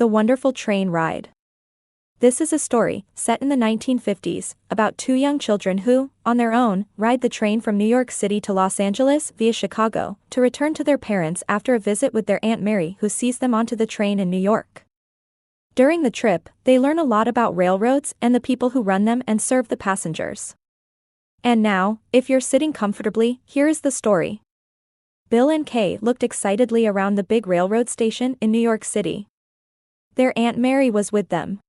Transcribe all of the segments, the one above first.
The Wonderful Train Ride. This is a story, set in the 1950s, about two young children who, on their own, ride the train from New York City to Los Angeles via Chicago, to return to their parents after a visit with their Aunt Mary, who sees them onto the train in New York. During the trip, they learn a lot about railroads and the people who run them and serve the passengers. And now, if you're sitting comfortably, here is the story. Bill and Kay looked excitedly around the big railroad station in New York City. Their Aunt Mary was with them.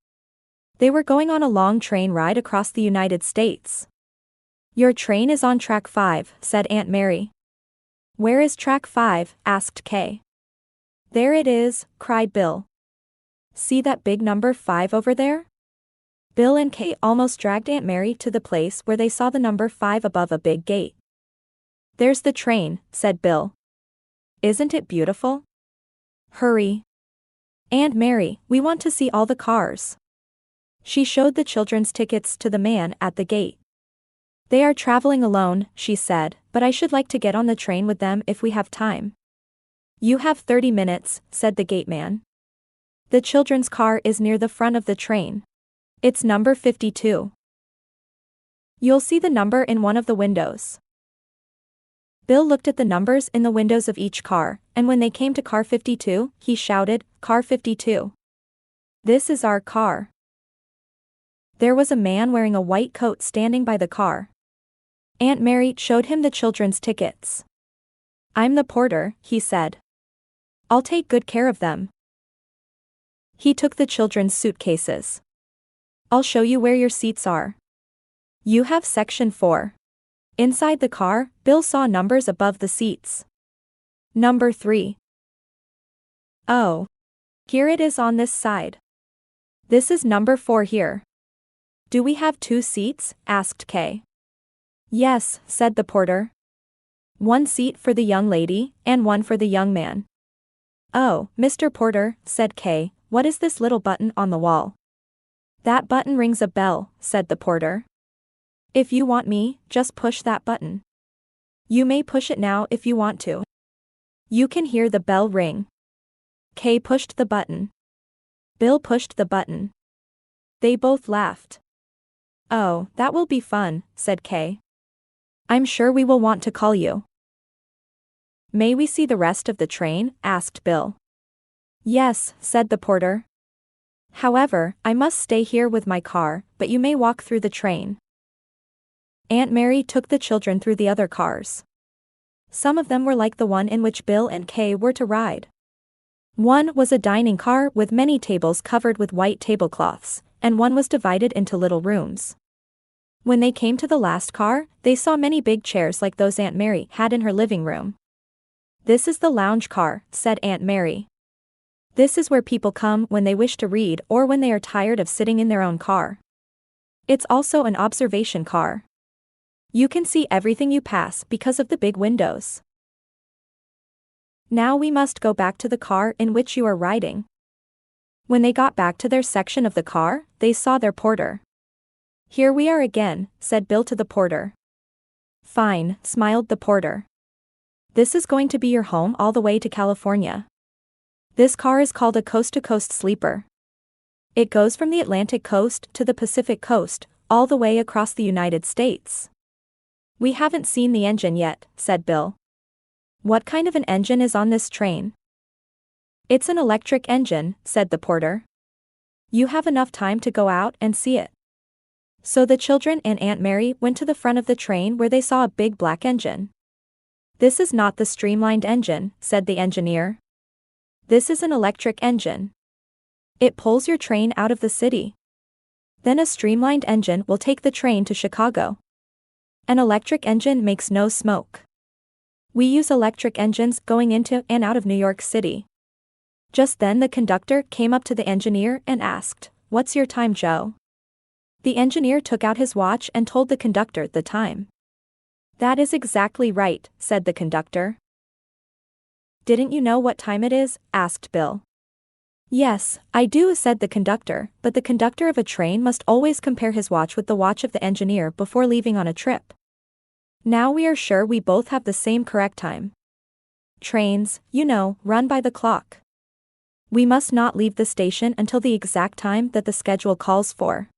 They were going on a long train ride across the United States. "Your train is on track 5, said Aunt Mary. "Where is track 5, asked Kay. "There it is," cried Bill. "See that big number 5 over there?" Bill and Kay almost dragged Aunt Mary to the place where they saw the number 5 above a big gate. "There's the train," said Bill. "Isn't it beautiful?" "Hurry. Aunt Mary, we want to see all the cars." She showed the children's tickets to the man at the gate. "They are traveling alone," she said, "but I should like to get on the train with them if we have time." "You have 30 minutes, said the gateman. "The children's car is near the front of the train. It's number 52. You'll see the number in one of the windows." Bill looked at the numbers in the windows of each car, and when they came to car 52, he shouted, "Car 52. This is our car." There was a man wearing a white coat standing by the car. Aunt Mary showed him the children's tickets. "I'm the porter," he said. "I'll take good care of them." He took the children's suitcases. "I'll show you where your seats are. You have section 4. Inside the car, Bill saw numbers above the seats. Number 3. "Oh. Here it is on this side. This is number 4 here." "Do we have 2 seats?" asked Kay. "Yes," said the porter. "One seat for the young lady, and one for the young man." "Oh, Mr. Porter," said Kay, "what is this little button on the wall?" "That button rings a bell," said the porter. "If you want me, just push that button. You may push it now if you want to. You can hear the bell ring." Kay pushed the button. Bill pushed the button. They both laughed. "Oh, that will be fun," said Kay. "I'm sure we will want to call you." "May we see the rest of the train?" asked Bill. "Yes," said the porter. "However, I must stay here with my car, but you may walk through the train." Aunt Mary took the children through the other cars. Some of them were like the one in which Bill and Kay were to ride. One was a dining car with many tables covered with white tablecloths, and one was divided into little rooms. When they came to the last car, they saw many big chairs like those Aunt Mary had in her living room. "This is the lounge car," said Aunt Mary. "This is where people come when they wish to read or when they are tired of sitting in their own car. It's also an observation car. You can see everything you pass because of the big windows. Now we must go back to the car in which you are riding." When they got back to their section of the car, they saw their porter. "Here we are again," said Bill to the porter. "Fine," smiled the porter. "This is going to be your home all the way to California. This car is called a coast-to-coast sleeper. It goes from the Atlantic coast to the Pacific coast, all the way across the United States." "We haven't seen the engine yet," said Bill. "What kind of an engine is on this train?" "It's an electric engine," said the porter. "You have enough time to go out and see it." So the children and Aunt Mary went to the front of the train where they saw a big black engine. "This is not the streamlined engine," said the engineer. "This is an electric engine. It pulls your train out of the city. Then a streamlined engine will take the train to Chicago. An electric engine makes no smoke. We use electric engines going into and out of New York City." Just then the conductor came up to the engineer and asked, "What's your time, Joe?" The engineer took out his watch and told the conductor the time. "That is exactly right," said the conductor. "Didn't you know what time it is?" asked Bill. "Yes, I do," said the conductor, but the conductor of a train must always compare his watch with the watch of the engineer before leaving on a trip. "Now we are sure we both have the same correct time. Trains, you know, run by the clock. We must not leave the station until the exact time that the schedule calls for.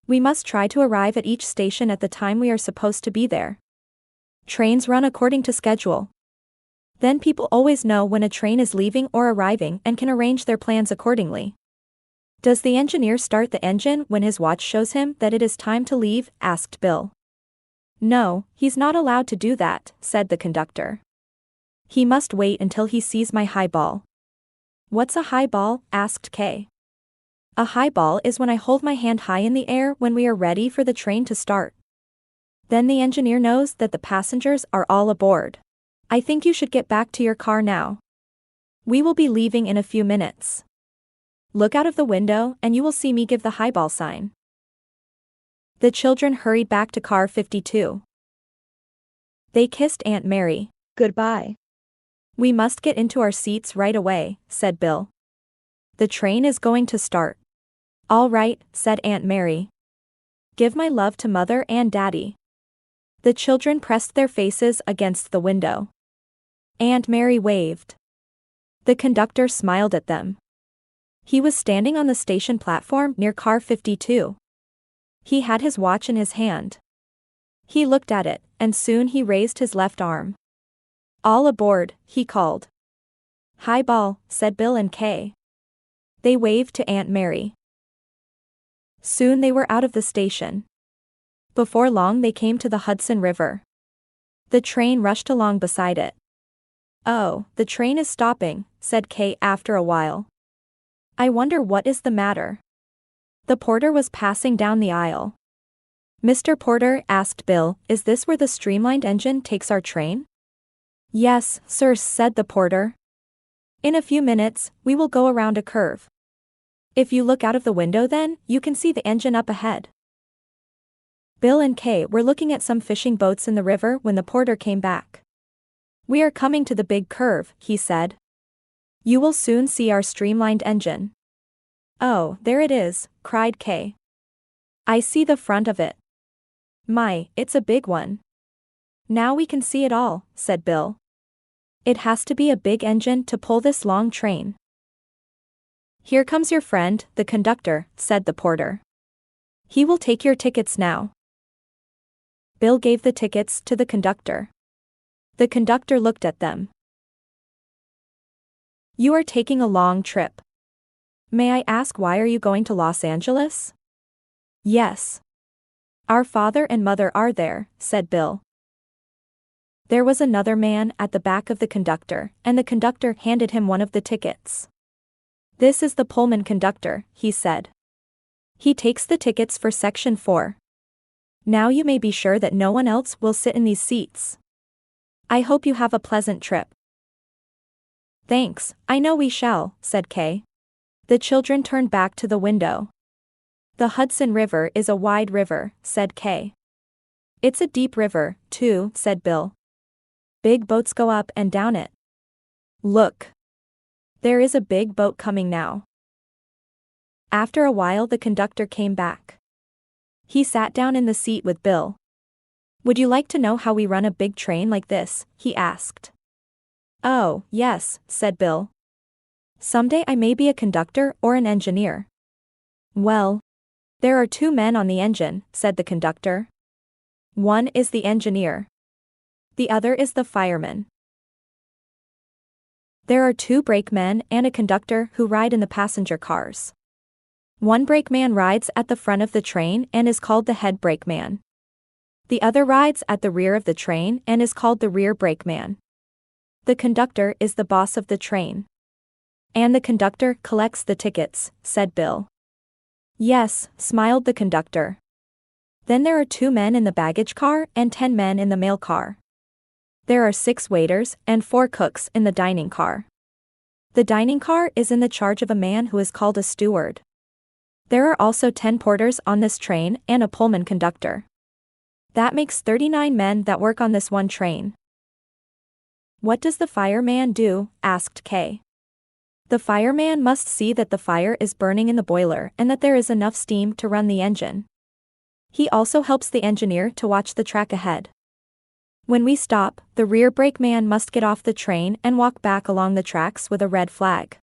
We must try to arrive at each station at the time we are supposed to be there. Trains run according to schedule. Then people always know when a train is leaving or arriving and can arrange their plans accordingly. Does the engineer start the engine when his watch shows him that it is time to leave? Asked Bill. No, he's not allowed to do that, said the conductor. He must wait until he sees my high ball. What's a high ball? Asked Kay. A high ball is when I hold my hand high in the air when we are ready for the train to start. Then the engineer knows that the passengers are all aboard. I think you should get back to your car now. We will be leaving in a few minutes. Look out of the window and you will see me give the high ball sign. The children hurried back to car 52. They kissed Aunt Mary goodbye. We must get into our seats right away, said Bill. The train is going to start. All right, said Aunt Mary. Give my love to Mother and Daddy. The children pressed their faces against the window. Aunt Mary waved. The conductor smiled at them. He was standing on the station platform near car 52. He had his watch in his hand. He looked at it, and soon he raised his left arm. All aboard, he called. High ball, said Bill and Kay. They waved to Aunt Mary. Soon they were out of the station. Before long they came to the Hudson River. The train rushed along beside it. Oh, the train is stopping, said Kay after a while. I wonder what is the matter. The porter was passing down the aisle. Mr. Porter, asked Bill, is this where the streamlined engine takes our train? Yes, sir, said the porter. In a few minutes, we will go around a curve. If you look out of the window then, you can see the engine up ahead. Bill and Kay were looking at some fishing boats in the river when the porter came back. We are coming to the big curve, he said. You will soon see our streamlined engine. Oh, there it is, cried Kay. I see the front of it. My, it's a big one. Now we can see it all, said Bill. It has to be a big engine to pull this long train. Here comes your friend, the conductor, said the porter. He will take your tickets now. Bill gave the tickets to the conductor. The conductor looked at them. You are taking a long trip. May I ask why are you going to Los Angeles? Yes. Our father and mother are there, said Bill. There was another man at the back of the conductor, and the conductor handed him one of the tickets. This is the Pullman conductor, he said. He takes the tickets for Section 4. Now you may be sure that no one else will sit in these seats. I hope you have a pleasant trip. Thanks, I know we shall, said Kay. The children turned back to the window. The Hudson River is a wide river, said Kay. It's a deep river, too, said Bill. Big boats go up and down it. Look. There is a big boat coming now. After a while the conductor came back. He sat down in the seat with Bill. Would you like to know how we run a big train like this? He asked. Oh, yes, said Bill. Someday I may be a conductor or an engineer. Well, there are two men on the engine, said the conductor. One is the engineer. The other is the fireman. There are two brakemen and a conductor who ride in the passenger cars. One brakeman rides at the front of the train and is called the head brakeman. The other rides at the rear of the train and is called the rear brakeman. The conductor is the boss of the train. And the conductor collects the tickets, said Bill. Yes, smiled the conductor. Then there are 2 men in the baggage car and 10 men in the mail car. There are 6 waiters and 4 cooks in the dining car. The dining car is in the charge of a man who is called a steward. There are also 10 porters on this train and a Pullman conductor. That makes 39 men that work on this one train. What does the fireman do? Asked Kay. The fireman must see that the fire is burning in the boiler and that there is enough steam to run the engine. He also helps the engineer to watch the track ahead. When we stop, the rear brake man must get off the train and walk back along the tracks with a red flag.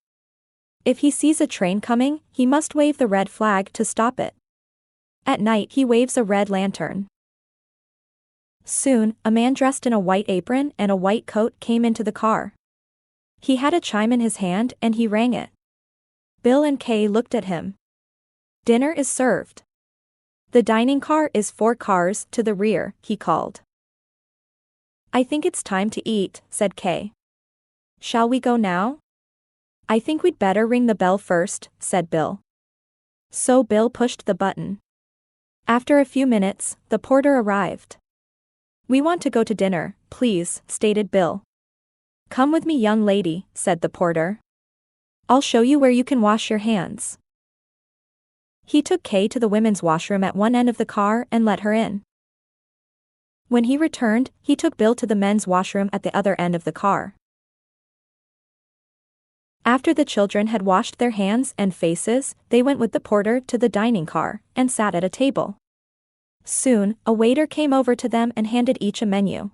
If he sees a train coming, he must wave the red flag to stop it. At night he waves a red lantern. Soon, a man dressed in a white apron and a white coat came into the car. He had a chime in his hand and he rang it. Bill and Kay looked at him. "Dinner is served. The dining car is 4 cars to the rear," he called. "I think it's time to eat," said Kay. "Shall we go now?" "I think we'd better ring the bell first," said Bill. So Bill pushed the button. After a few minutes, the porter arrived. "We want to go to dinner, please," stated Bill. "Come with me, young lady," said the porter. "I'll show you where you can wash your hands." He took Kay to the women's washroom at one end of the car and let her in. When he returned, he took Bill to the men's washroom at the other end of the car. After the children had washed their hands and faces, they went with the porter to the dining car and sat at a table. Soon, a waiter came over to them and handed each a menu.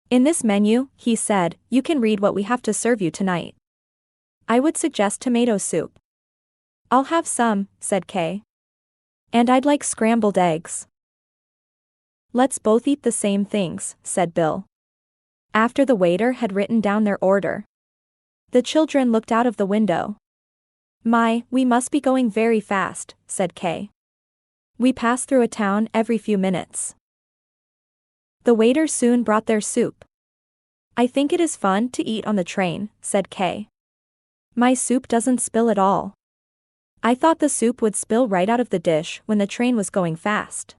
"In this menu," he said, "you can read what we have to serve you tonight. I would suggest tomato soup." "I'll have some," said Kay. "And I'd like scrambled eggs." "Let's both eat the same things," said Bill. After the waiter had written down their order, the children looked out of the window. "My, we must be going very fast," said Kay. "We pass through a town every few minutes." The waiter soon brought their soup. "I think it is fun to eat on the train," said Kay. "My soup doesn't spill at all. I thought the soup would spill right out of the dish when the train was going fast."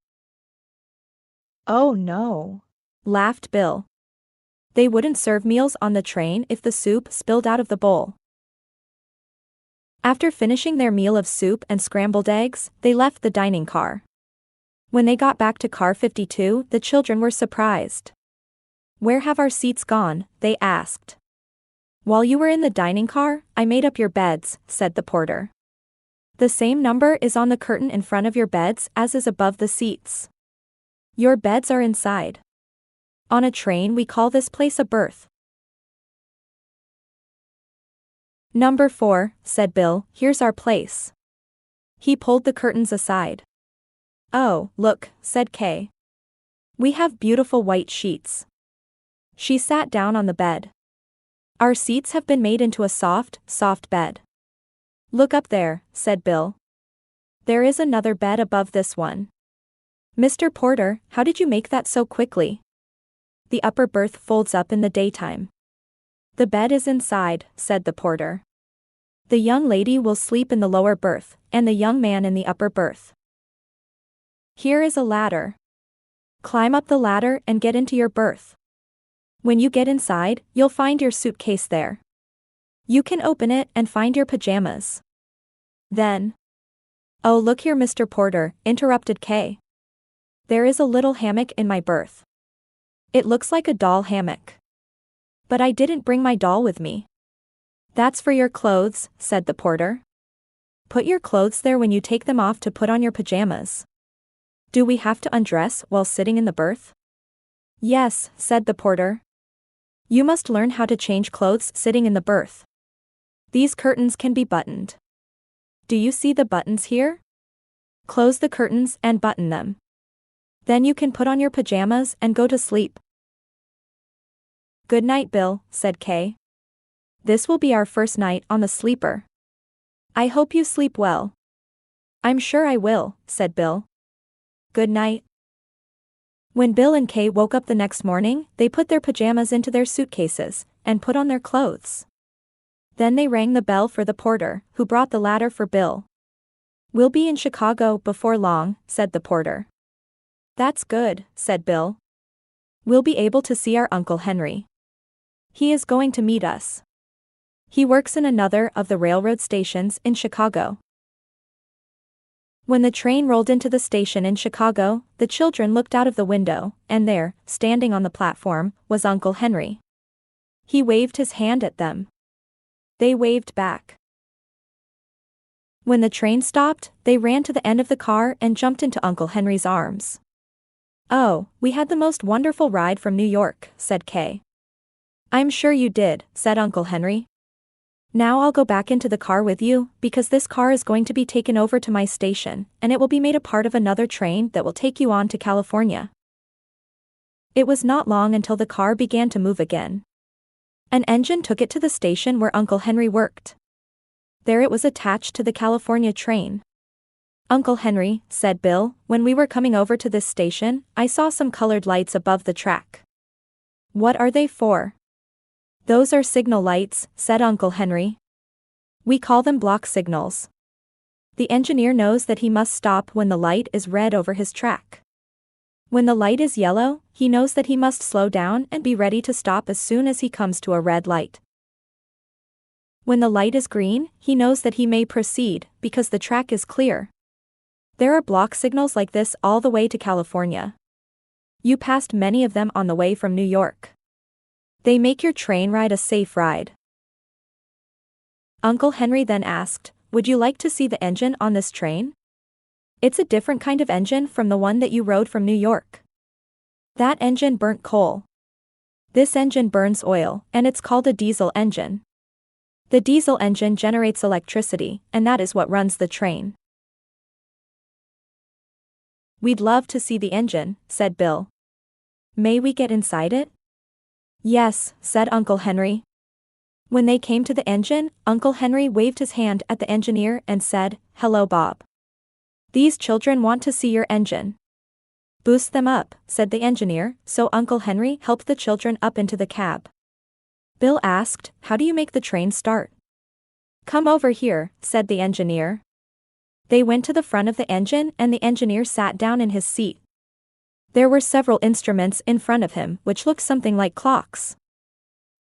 "Oh no," laughed Bill. "They wouldn't serve meals on the train if the soup spilled out of the bowl." After finishing their meal of soup and scrambled eggs, they left the dining car. When they got back to car 52, the children were surprised. "Where have our seats gone?" they asked. "While you were in the dining car, I made up your beds," said the porter. "The same number is on the curtain in front of your beds as is above the seats. Your beds are inside. On a train we call this place a berth." "Number 4, said Bill, "here's our place." He pulled the curtains aside. "Oh, look," said Kay. "We have beautiful white sheets." She sat down on the bed. "Our seats have been made into a soft, soft bed." "Look up there," said Bill. "There is another bed above this one." "Mr. Porter, how did you make that so quickly?" "The upper berth folds up in the daytime. The bed is inside," said the porter. "The young lady will sleep in the lower berth, and the young man in the upper berth. Here is a ladder. Climb up the ladder and get into your berth. When you get inside, you'll find your suitcase there. You can open it and find your pajamas. Then—" "Oh, look here, Mr. Porter," interrupted Kay. "There is a little hammock in my berth. It looks like a doll hammock. But I didn't bring my doll with me." "That's for your clothes," said the porter. "Put your clothes there when you take them off to put on your pajamas." "Do we have to undress while sitting in the berth?" "Yes," said the porter. "You must learn how to change clothes sitting in the berth. These curtains can be buttoned. Do you see the buttons here? Close the curtains and button them. Then you can put on your pajamas and go to sleep." "Good night, Bill," said Kay. "This will be our first night on the sleeper. I hope you sleep well." "I'm sure I will," said Bill. "Good night." When Bill and Kay woke up the next morning, they put their pajamas into their suitcases and put on their clothes. Then they rang the bell for the porter, who brought the ladder for Bill. "We'll be in Chicago before long," said the porter. "That's good," said Bill. "We'll be able to see our Uncle Henry. He is going to meet us. He works in another of the railroad stations in Chicago." When the train rolled into the station in Chicago, the children looked out of the window, and there, standing on the platform, was Uncle Henry. He waved his hand at them. They waved back. When the train stopped, they ran to the end of the car and jumped into Uncle Henry's arms. "Oh, we had the most wonderful ride from New York," said Kay. "I'm sure you did," said Uncle Henry. "Now I'll go back into the car with you, because this car is going to be taken over to my station, and it will be made a part of another train that will take you on to California." It was not long until the car began to move again. An engine took it to the station where Uncle Henry worked. There it was attached to the California train. "Uncle Henry," said Bill, "when we were coming over to this station, I saw some colored lights above the track." "What are they for?" "Those are signal lights," said Uncle Henry. "We call them block signals. The engineer knows that he must stop when the light is red over his track. When the light is yellow, he knows that he must slow down and be ready to stop as soon as he comes to a red light. When the light is green, he knows that he may proceed, because the track is clear. There are block signals like this all the way to California. You passed many of them on the way from New York. They make your train ride a safe ride." Uncle Henry then asked, "Would you like to see the engine on this train? It's a different kind of engine from the one that you rode from New York. That engine burnt coal. This engine burns oil, and it's called a diesel engine. The diesel engine generates electricity, and that is what runs the train." "We'd love to see the engine," said Bill. "May we get inside it?" "Yes," said Uncle Henry. When they came to the engine, Uncle Henry waved his hand at the engineer and said, "Hello, Bob. These children want to see your engine." "Boost them up," said the engineer, so Uncle Henry helped the children up into the cab. Bill asked, "How do you make the train start?" "Come over here," said the engineer. They went to the front of the engine and the engineer sat down in his seat. There were several instruments in front of him which looked something like clocks.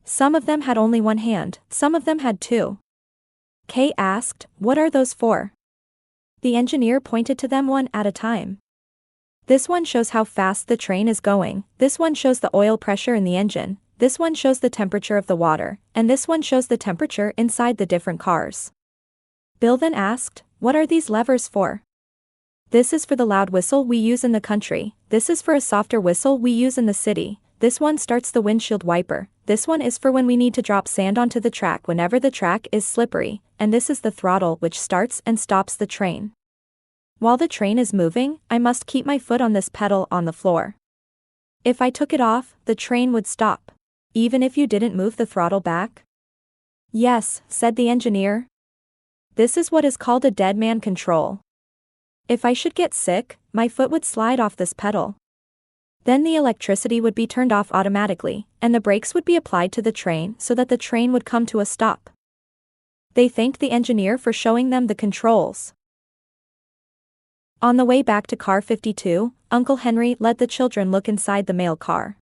Some of them had only one hand, some of them had two. Kay asked, "What are those for?" The engineer pointed to them one at a time. "This one shows how fast the train is going, this one shows the oil pressure in the engine, this one shows the temperature of the water, and this one shows the temperature inside the different cars." Bill then asked, "What are these levers for?" "This is for the loud whistle we use in the country, this is for a softer whistle we use in the city, this one starts the windshield wiper, this one is for when we need to drop sand onto the track whenever the track is slippery, and this is the throttle which starts and stops the train. While the train is moving, I must keep my foot on this pedal on the floor. If I took it off, the train would stop. Even if you didn't move the throttle back?" "Yes," said the engineer. "This is what is called a dead man control. If I should get sick, my foot would slide off this pedal. Then the electricity would be turned off automatically, and the brakes would be applied to the train so that the train would come to a stop." They thanked the engineer for showing them the controls. On the way back to car 52, Uncle Henry let the children look inside the mail car.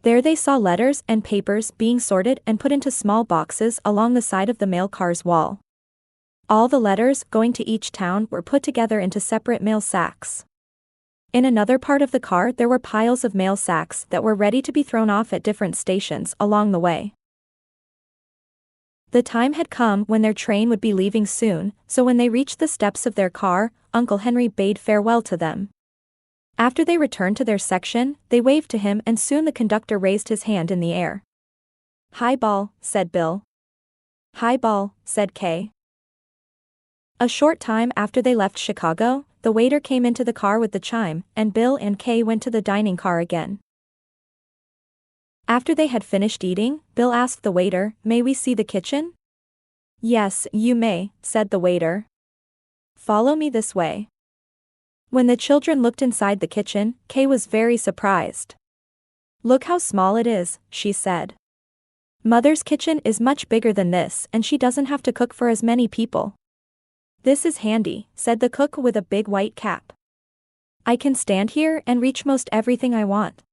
There they saw letters and papers being sorted and put into small boxes along the side of the mail car's wall. All the letters going to each town were put together into separate mail sacks. In another part of the car there were piles of mail sacks that were ready to be thrown off at different stations along the way. The time had come when their train would be leaving soon, so when they reached the steps of their car, Uncle Henry bade farewell to them. After they returned to their section, they waved to him and soon the conductor raised his hand in the air. "Hi ball," said Bill. "Hi ball," said Kay. A short time after they left Chicago, the waiter came into the car with the chime, and Bill and Kay went to the dining car again. After they had finished eating, Bill asked the waiter, "May we see the kitchen?" "Yes, you may," said the waiter. "Follow me this way." When the children looked inside the kitchen, Kay was very surprised. "Look how small it is," she said. "Mother's kitchen is much bigger than this and she doesn't have to cook for as many people." "This is handy," said the cook with a big white cap. "I can stand here and reach most everything I want."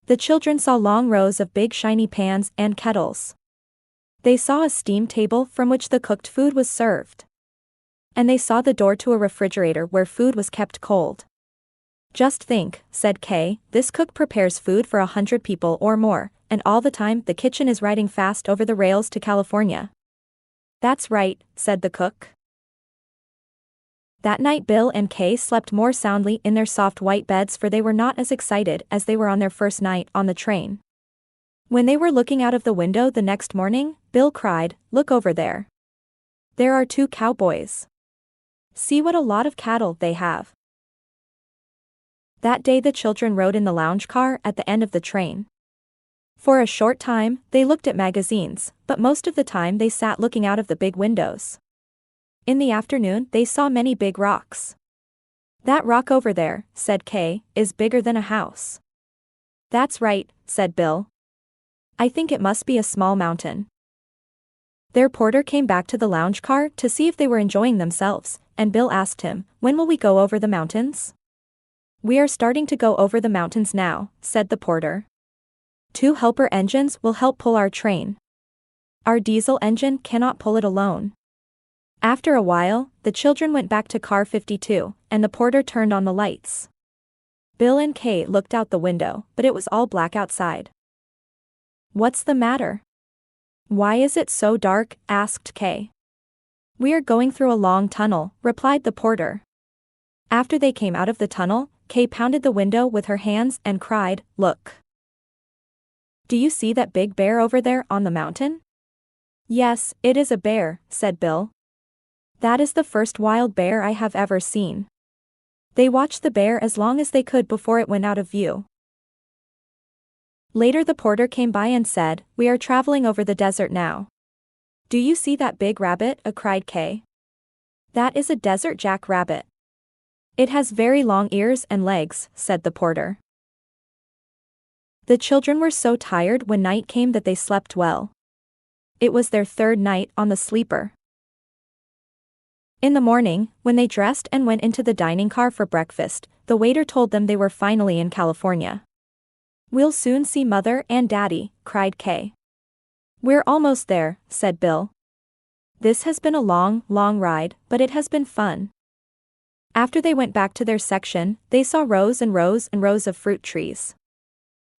The children saw long rows of big shiny pans and kettles. They saw a steam table from which the cooked food was served. And they saw the door to a refrigerator where food was kept cold. "Just think," said Kay, "this cook prepares food for 100 people or more, and all the time the kitchen is riding fast over the rails to California." "That's right," said the cook. That night Bill and Kay slept more soundly in their soft white beds, for they were not as excited as they were on their first night on the train. When they were looking out of the window the next morning, Bill cried, "Look over there. There are 2 cowboys. See what a lot of cattle they have." That day the children rode in the lounge car at the end of the train. For a short time, they looked at magazines, but most of the time they sat looking out of the big windows. In the afternoon they saw many big rocks. "That rock over there," said Kay, "is bigger than a house." "That's right," said Bill. "I think it must be a small mountain." Their porter came back to the lounge car to see if they were enjoying themselves, and Bill asked him, "When will we go over the mountains?" "We are starting to go over the mountains now," said the porter. 2 helper engines will help pull our train. Our diesel engine cannot pull it alone." After a while, the children went back to car 52, and the porter turned on the lights. Bill and Kay looked out the window, but it was all black outside. "What's the matter? Why is it so dark?" asked Kay. "We are going through a long tunnel," replied the porter. After they came out of the tunnel, Kay pounded the window with her hands and cried, "Look! Do you see that big bear over there on the mountain?" "Yes, it is a bear," said Bill. "That is the first wild bear I have ever seen." They watched the bear as long as they could before it went out of view. Later the porter came by and said, "We are traveling over the desert now. Do you see that big rabbit?" cried Kay. "That is a desert jackrabbit. It has very long ears and legs," said the porter. The children were so tired when night came that they slept well. It was their 3rd night on the sleeper. In the morning, when they dressed and went into the dining car for breakfast, the waiter told them they were finally in California. "We'll soon see Mother and Daddy," cried Kay. "We're almost there," said Bill. "This has been a long, long ride, but it has been fun." After they went back to their section, they saw rows and rows and rows of fruit trees.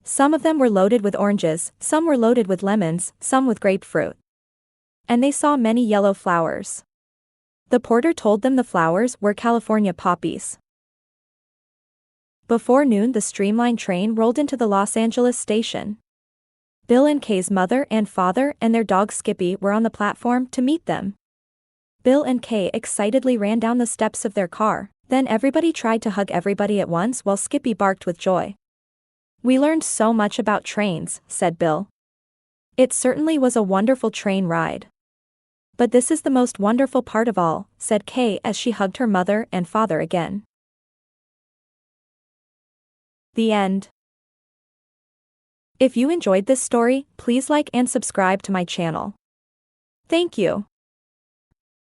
Some of them were loaded with oranges, some were loaded with lemons, some with grapefruit. And they saw many yellow flowers. The porter told them the flowers were California poppies. Before noon the streamlined train rolled into the Los Angeles station. Bill and Kay's mother and father and their dog Skippy were on the platform to meet them. Bill and Kay excitedly ran down the steps of their car, then everybody tried to hug everybody at once while Skippy barked with joy. "We learned so much about trains," said Bill. "It certainly was a wonderful train ride. But this is the most wonderful part of all," said Kay as she hugged her mother and father again. The end. If you enjoyed this story, please like and subscribe to my channel. Thank you.